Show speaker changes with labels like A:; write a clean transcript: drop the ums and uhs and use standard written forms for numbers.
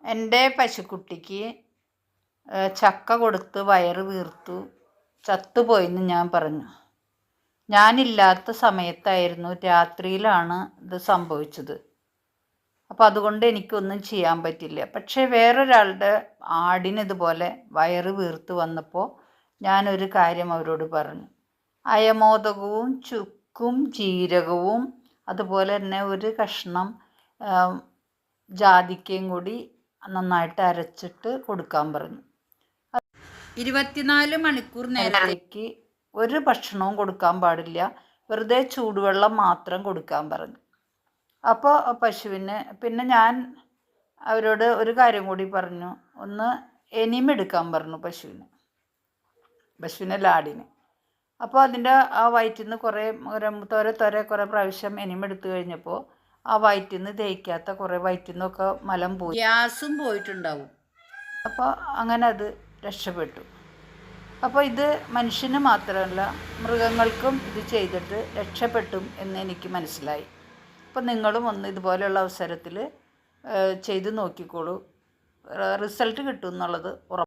A: എൻ്റെ പശുക്കുട്ടിക്ക് ചക്ക കൊടുത്ത് വയറ് വീർത്തു ചത്തുപോയെന്ന് ഞാൻ പറഞ്ഞു. ഞാനില്ലാത്ത സമയത്തായിരുന്നു, രാത്രിയിലാണ് ഇത് സംഭവിച്ചത്. അപ്പോൾ അതുകൊണ്ട് എനിക്കൊന്നും ചെയ്യാൻ പറ്റില്ല. പക്ഷേ വേറൊരാളുടെ ആടിന് ഇതുപോലെ വയറ് വീർത്ത് വന്നപ്പോൾ ഞാനൊരു കാര്യം അവരോട് പറഞ്ഞു. അയമോദകവും ചുക്കും ജീരകവും അതുപോലെ തന്നെ ഒരു കഷ്ണം ജാതിക്കയും കൂടി നന്നായിട്ട് അരച്ചിട്ട് കൊടുക്കാൻ പറഞ്ഞു. 24 മണിക്കൂർ നേരത്തേക്ക് ഒരു ഭക്ഷണവും കൊടുക്കാൻ പാടില്ല, വെറുതെ ചൂടുവെള്ളം മാത്രം കൊടുക്കാൻ പറഞ്ഞു. അപ്പോൾ പശുവിന് പിന്നെ ഞാൻ അവരോട് ഒരു കാര്യം കൂടി പറഞ്ഞു, ഒന്ന് എനിമെടുക്കാൻ പറഞ്ഞു പശുവിനല്ല ആടിന്. അപ്പോൾ അതിൻ്റെ ആ വയറ്റിൽ നിന്ന് കുറേ കുറേ പ്രാവശ്യം എനിമെടുത്തു കഴിഞ്ഞപ്പോൾ ആ വയറ്റിൽ നിന്ന് ദഹിക്കാത്ത കുറേ വയറ്റിൽ നിന്നൊക്കെ മലം പോയി, ഗ്യാസും പോയിട്ടുണ്ടാവും. അപ്പോൾ അങ്ങനെ അത് രക്ഷപ്പെട്ടു. അപ്പോൾ ഇത് മനുഷ്യന് മാത്രമല്ല മൃഗങ്ങൾക്കും ഇത് ചെയ്തിട്ട് രക്ഷപ്പെട്ടും എന്ന് എനിക്ക് മനസ്സിലായി. അപ്പോൾ നിങ്ങളും ഒന്ന് ഇതുപോലെയുള്ള അവസരത്തിൽ ചെയ്ത് നോക്കിക്കോളൂ, റിസൾട്ട് കിട്ടും എന്നുള്ളത് ഉറപ്പ്.